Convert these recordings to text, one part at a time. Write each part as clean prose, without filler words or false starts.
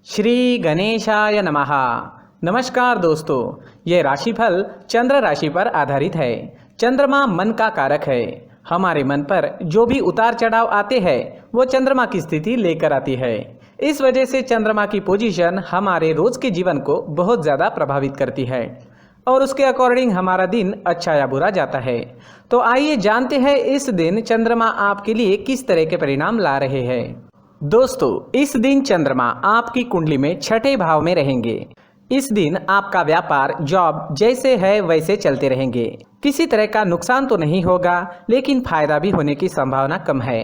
श्री गणेशाय नमः। नमस्कार दोस्तों, ये राशिफल चंद्र राशि पर आधारित है। चंद्रमा मन का कारक है। हमारे मन पर जो भी उतार चढ़ाव आते हैं वो चंद्रमा की स्थिति लेकर आती है। इस वजह से चंद्रमा की पोजीशन हमारे रोज के जीवन को बहुत ज़्यादा प्रभावित करती है और उसके अकॉर्डिंग हमारा दिन अच्छा या बुरा जाता है। तो आइए जानते हैं इस दिन चंद्रमा आपके लिए किस तरह के परिणाम ला रहे हैं। दोस्तों, इस दिन चंद्रमा आपकी कुंडली में छठे भाव में रहेंगे। इस दिन आपका व्यापार, जॉब जैसे है वैसे चलते रहेंगे। किसी तरह का नुकसान तो नहीं होगा, लेकिन फायदा भी होने की संभावना कम है।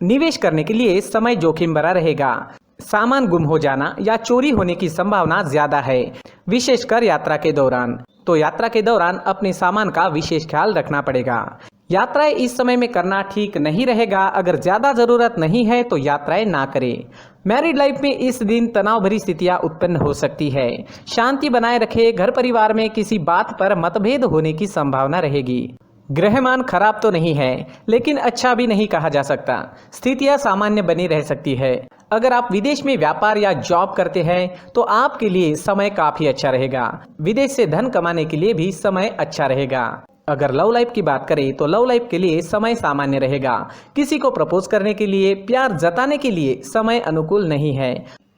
निवेश करने के लिए समय जोखिम भरा रहेगा। सामान गुम हो जाना या चोरी होने की संभावना ज्यादा है, विशेषकर यात्रा के दौरान। तो यात्रा के दौरान अपने सामान का विशेष ख्याल रखना पड़ेगा। यात्राएं इस समय में करना ठीक नहीं रहेगा। अगर ज्यादा जरूरत नहीं है तो यात्राएं ना करें। मैरिड लाइफ में इस दिन तनाव भरी स्थितियां उत्पन्न हो सकती है। शांति बनाए रखें। घर परिवार में किसी बात पर मतभेद होने की संभावना रहेगी। ग्रहमान खराब तो नहीं है, लेकिन अच्छा भी नहीं कहा जा सकता। स्थितियां सामान्य बनी रह सकती है। अगर आप विदेश में व्यापार या जॉब करते हैं तो आपके लिए समय काफी अच्छा रहेगा। विदेश से धन कमाने के लिए भी समय अच्छा रहेगा। अगर लव लाइफ की बात करें तो लव लाइफ के लिए समय सामान्य रहेगा। किसी को प्रपोज करने के लिए, प्यार जताने के लिए समय अनुकूल नहीं है।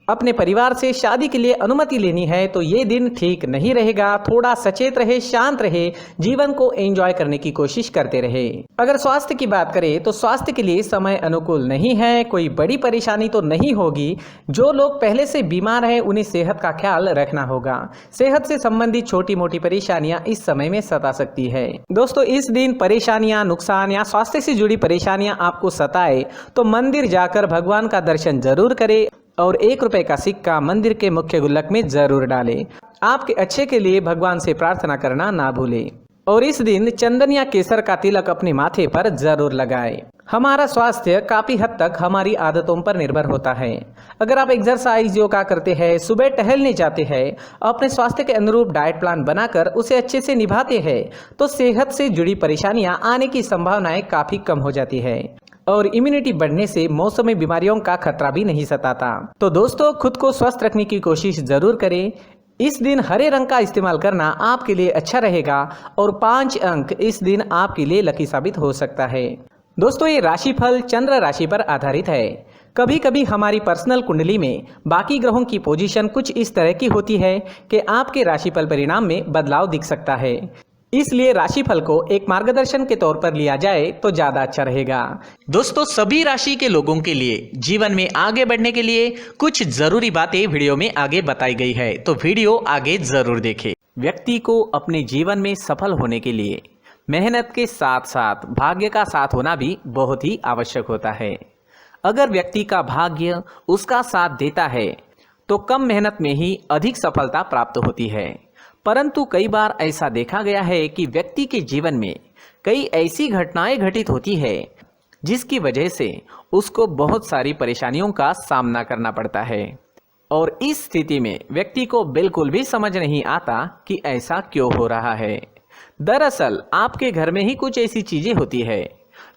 अपने परिवार से शादी के लिए अनुमति लेनी है तो ये दिन ठीक नहीं रहेगा। थोड़ा सचेत रहे, शांत रहे, जीवन को एंजॉय करने की कोशिश करते रहे। अगर स्वास्थ्य की बात करें तो स्वास्थ्य के लिए समय अनुकूल नहीं है। कोई बड़ी परेशानी तो नहीं होगी। जो लोग पहले से बीमार हैं उन्हें सेहत का ख्याल रखना होगा। सेहत से संबंधित छोटी मोटी परेशानियां इस समय में सता सकती है। दोस्तों, इस दिन परेशानियां, नुकसान या स्वास्थ्य से जुड़ी परेशानियां आपको सताए तो मंदिर जाकर भगवान का दर्शन जरूर करें और 1 रुपए का सिक्का मंदिर के मुख्य गुल्लक में जरूर डालें। आपके अच्छे के लिए भगवान से प्रार्थना करना ना भूलें। और इस दिन चंदन या केसर का तिलक अपने माथे पर जरूर लगाएं। हमारा स्वास्थ्य काफी हद तक हमारी आदतों पर निर्भर होता है। अगर आप एक्सरसाइज, योगा करते हैं, सुबह टहलने जाते हैं, अपने स्वास्थ्य के अनुरूप डाइट प्लान बनाकर उसे अच्छे से निभाते हैं तो सेहत से जुड़ी परेशानियां आने की संभावनाएं काफी कम हो जाती है और इम्यूनिटी बढ़ने से मौसमी बीमारियों का खतरा भी नहीं सताता। तो दोस्तों, खुद को स्वस्थ रखने की कोशिश जरूर करें। इस दिन हरे रंग का इस्तेमाल करना आपके लिए अच्छा रहेगा और 5 अंक इस दिन आपके लिए लकी साबित हो सकता है। दोस्तों, ये राशिफल चंद्र राशि पर आधारित है। कभी कभी हमारी पर्सनल कुंडली में बाकी ग्रहों की पोजीशन कुछ इस तरह की होती है कि आपके राशिफल परिणाम में बदलाव दिख सकता है। इसलिए राशिफल को एक मार्गदर्शन के तौर पर लिया जाए तो ज्यादा अच्छा रहेगा। दोस्तों, सभी राशि के लोगों के लिए जीवन में आगे बढ़ने के लिए कुछ जरूरी बातें वीडियो में आगे बताई गई है, तो वीडियो आगे जरूर देखें। व्यक्ति को अपने जीवन में सफल होने के लिए मेहनत के साथ साथ भाग्य का साथ होना भी बहुत ही आवश्यक होता है। अगर व्यक्ति का भाग्य उसका साथ देता है तो कम मेहनत में ही अधिक सफलता प्राप्त होती है। परंतु कई बार ऐसा देखा गया है कि व्यक्ति के जीवन में कई ऐसी घटनाएं घटित होती है जिसकी वजह से उसको बहुत सारी परेशानियों का सामना करना पड़ता है और इस स्थिति में व्यक्ति को बिल्कुल भी समझ नहीं आता कि ऐसा क्यों हो रहा है। दरअसल आपके घर में ही कुछ ऐसी चीजें होती है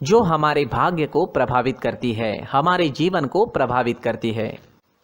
जो हमारे भाग्य को प्रभावित करती है, हमारे जीवन को प्रभावित करती है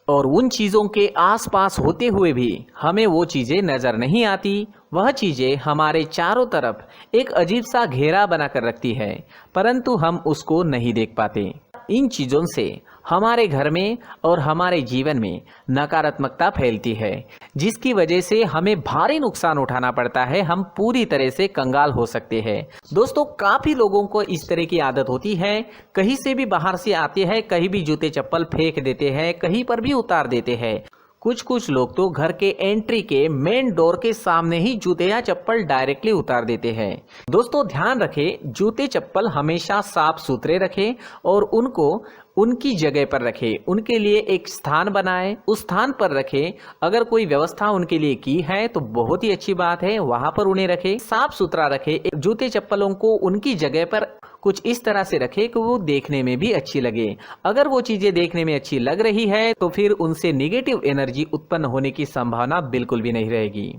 और उन चीज़ों के आसपास होते हुए भी हमें वो चीज़ें नज़र नहीं आती। वह चीज़ें हमारे चारों तरफ एक अजीब सा घेरा बनाकर रखती है, परंतु हम उसको नहीं देख पाते। इन चीज़ों से हमारे घर में और हमारे जीवन में नकारात्मकता फैलती है, जिसकी वजह से हमें भारी नुकसान उठाना पड़ता है। हम पूरी तरह से कंगाल हो सकते हैं। दोस्तों, काफ़ी लोगों को इस तरह की आदत होती है। कहीं से भी बाहर से आते हैं, कहीं भी जूते चप्पल फेंक देते हैं, कहीं पर भी उतार देते हैं। कुछ लोग तो घर के एंट्री के मेन डोर के सामने ही जूते या चप्पल डायरेक्टली उतार देते हैं। दोस्तों, ध्यान रखें, जूते चप्पल हमेशा साफ सुथरे रखें और उनको उनकी जगह पर रखें। उनके लिए एक स्थान बनाएं, उस स्थान पर रखें। अगर कोई व्यवस्था उनके लिए की है तो बहुत ही अच्छी बात है, वहां पर उन्हें रखें, साफ सुथरा रखें। जूते चप्पलों को उनकी जगह पर कुछ इस तरह से रखें कि वो देखने में भी अच्छी लगे। अगर वो चीजें देखने में अच्छी लग रही है तो फिर उनसे निगेटिव एनर्जी उत्पन्न होने की संभावना बिल्कुल भी नहीं रहेगी।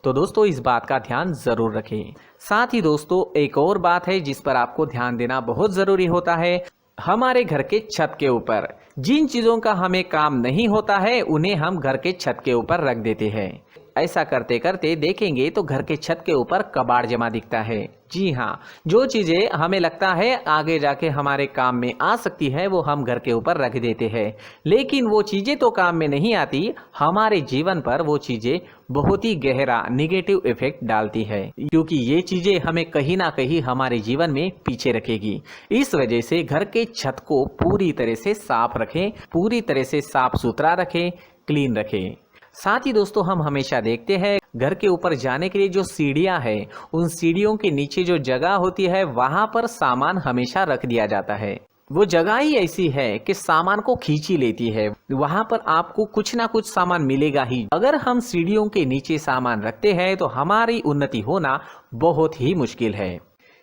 तो दोस्तों, इस बात का ध्यान जरूर रखें। साथ ही दोस्तों, एक और बात है जिस पर आपको ध्यान देना बहुत जरूरी होता है। हमारे घर के छत के ऊपर जिन चीज़ों का हमें काम नहीं होता है उन्हें हम घर के छत के ऊपर रख देते हैं। ऐसा करते करते देखेंगे तो घर के छत के ऊपर कबाड़ जमा दिखता है। जी हाँ, जो चीज़ें हमें लगता है आगे जाके हमारे काम में आ सकती है वो हम घर के ऊपर रख देते हैं, लेकिन वो चीज़ें तो काम में नहीं आती, हमारे जीवन पर वो चीज़ें बहुत ही गहरा निगेटिव इफेक्ट डालती है, क्योंकि ये चीज़ें हमें कहीं ना कहीं हमारे जीवन में पीछे रखेगी। इस वजह से घर के छत को पूरी तरह से साफ रखें, पूरी तरह से साफ सुथरा रखें, क्लीन रखें। साथ ही दोस्तों हम हमेशा देखते हैं घर के ऊपर जाने के लिए जो सीढ़ियां है, उन सीढ़ियों के नीचे जो जगह होती है वहां पर सामान हमेशा रख दिया जाता है। वो जगह ही ऐसी है कि सामान को खींची लेती है, वहां पर आपको कुछ ना कुछ सामान मिलेगा ही। अगर हम सीढ़ियों के नीचे सामान रखते हैं तो हमारी उन्नति होना बहुत ही मुश्किल है।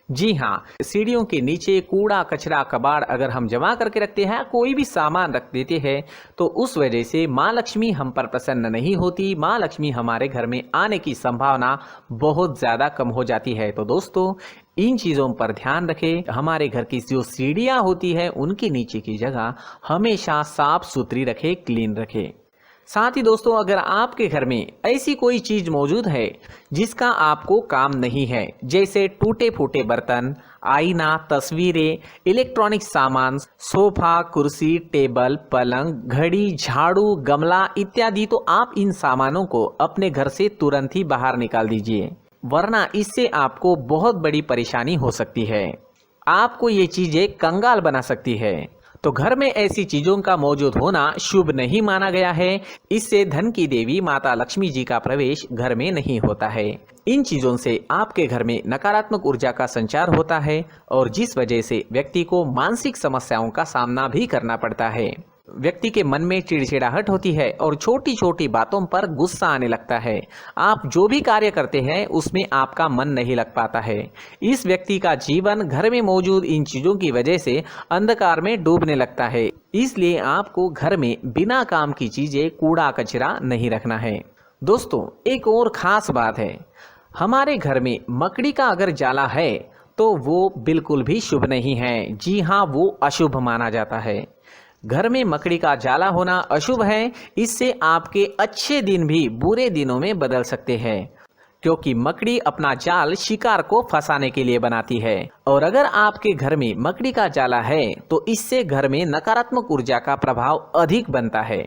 जी हाँ, सीढ़ियों के नीचे कूड़ा कचरा कबाड़ अगर हम जमा करके रखते हैं, कोई भी सामान रख देते हैं, तो उस वजह से माँ लक्ष्मी हम पर प्रसन्न नहीं होती, माँ लक्ष्मी हमारे घर में आने की संभावना बहुत ज़्यादा कम हो जाती है। तो दोस्तों इन चीज़ों पर ध्यान रखें। हमारे घर की जो सीढ़ियाँ होती है उनके नीचे की जगह हमेशा साफ सुथरी रखें, क्लीन रखें। साथ ही दोस्तों अगर आपके घर में ऐसी कोई चीज मौजूद है जिसका आपको काम नहीं है, जैसे टूटे फूटे बर्तन, आईना, तस्वीरें, इलेक्ट्रॉनिक सामान, सोफा, कुर्सी, टेबल, पलंग, घड़ी, झाड़ू, गमला इत्यादि, तो आप इन सामानों को अपने घर से तुरंत ही बाहर निकाल दीजिए, वरना इससे आपको बहुत बड़ी परेशानी हो सकती है। आपको ये चीजें कंगाल बना सकती है। तो घर में ऐसी चीजों का मौजूद होना शुभ नहीं माना गया है। इससे धन की देवी माता लक्ष्मी जी का प्रवेश घर में नहीं होता है। इन चीजों से आपके घर में नकारात्मक ऊर्जा का संचार होता है और जिस वजह से व्यक्ति को मानसिक समस्याओं का सामना भी करना पड़ता है। व्यक्ति के मन में चिड़चिड़ाहट होती है और छोटी छोटी बातों पर गुस्सा आने लगता है। आप जो भी कार्य करते हैं उसमें आपका मन नहीं लग पाता है। इस व्यक्ति का जीवन घर में मौजूद इन चीज़ों की वजह से अंधकार में डूबने लगता है। इसलिए आपको घर में बिना काम की चीज़ें, कूड़ा कचरा नहीं रखना है। दोस्तों एक और ख़ास बात है, हमारे घर में मकड़ी का अगर जाला है तो वो बिल्कुल भी शुभ नहीं है। जी हाँ, वो अशुभ माना जाता है। घर में मकड़ी का जाला होना अशुभ है। इससे आपके अच्छे दिन भी बुरे दिनों में बदल सकते हैं, क्योंकि मकड़ी अपना जाल शिकार को फंसाने के लिए बनाती है। और अगर आपके घर में मकड़ी का जाला है तो इससे घर में नकारात्मक ऊर्जा का प्रभाव अधिक बनता है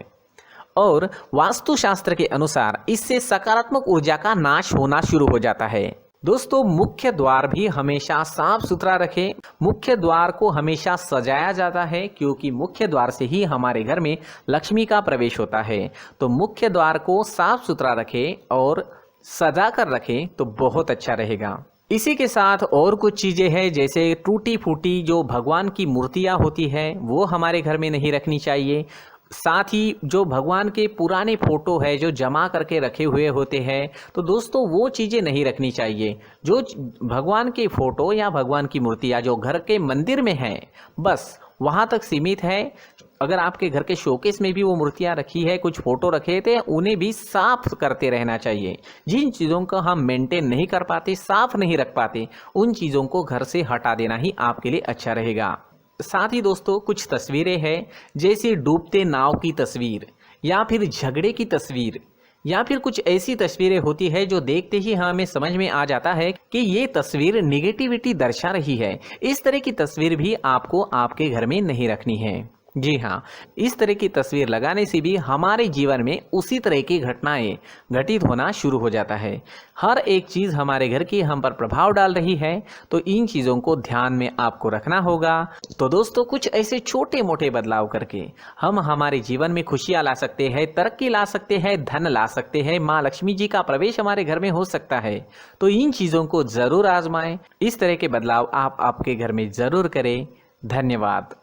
और वास्तुशास्त्र के अनुसार इससे सकारात्मक ऊर्जा का नाश होना शुरू हो जाता है। दोस्तों मुख्य द्वार भी हमेशा साफ सुथरा रखें। मुख्य द्वार को हमेशा सजाया जाता है, क्योंकि मुख्य द्वार से ही हमारे घर में लक्ष्मी का प्रवेश होता है। तो मुख्य द्वार को साफ सुथरा रखें और सजा कर रखें तो बहुत अच्छा रहेगा। इसी के साथ और कुछ चीज़ें हैं, जैसे टूटी फूटी जो भगवान की मूर्तियाँ होती हैं वो हमारे घर में नहीं रखनी चाहिए। साथ ही जो भगवान के पुराने फोटो है जो जमा करके रखे हुए होते हैं, तो दोस्तों वो चीज़ें नहीं रखनी चाहिए। जो भगवान के फोटो या भगवान की मूर्तियाँ जो घर के मंदिर में हैं बस वहाँ तक सीमित है। अगर आपके घर के शोकेस में भी वो मूर्तियाँ रखी है, कुछ फोटो रखे थे, उन्हें भी साफ करते रहना चाहिए। जिन चीज़ों को हम मेंटेन नहीं कर पाते, साफ नहीं रख पाते, उन चीज़ों को घर से हटा देना ही आपके लिए अच्छा रहेगा। साथ ही दोस्तों कुछ तस्वीरें हैं, जैसे डूबते नाव की तस्वीर या फिर झगड़े की तस्वीर या फिर कुछ ऐसी तस्वीरें होती है जो देखते ही हमें समझ में आ जाता है कि ये तस्वीर निगेटिविटी दर्शा रही है। इस तरह की तस्वीर भी आपको आपके घर में नहीं रखनी है। जी हाँ, इस तरह की तस्वीर लगाने से भी हमारे जीवन में उसी तरह की घटनाएं घटित होना शुरू हो जाता है। हर एक चीज़ हमारे घर की हम पर प्रभाव डाल रही है, तो इन चीज़ों को ध्यान में आपको रखना होगा। तो दोस्तों कुछ ऐसे छोटे मोटे बदलाव करके हम हमारे जीवन में खुशियाँ ला सकते हैं, तरक्की ला सकते हैं, धन ला सकते हैं, माँ लक्ष्मी जी का प्रवेश हमारे घर में हो सकता है। तो इन चीज़ों को ज़रूर आजमाएं। इस तरह के बदलाव आप आपके घर में ज़रूर करें। धन्यवाद।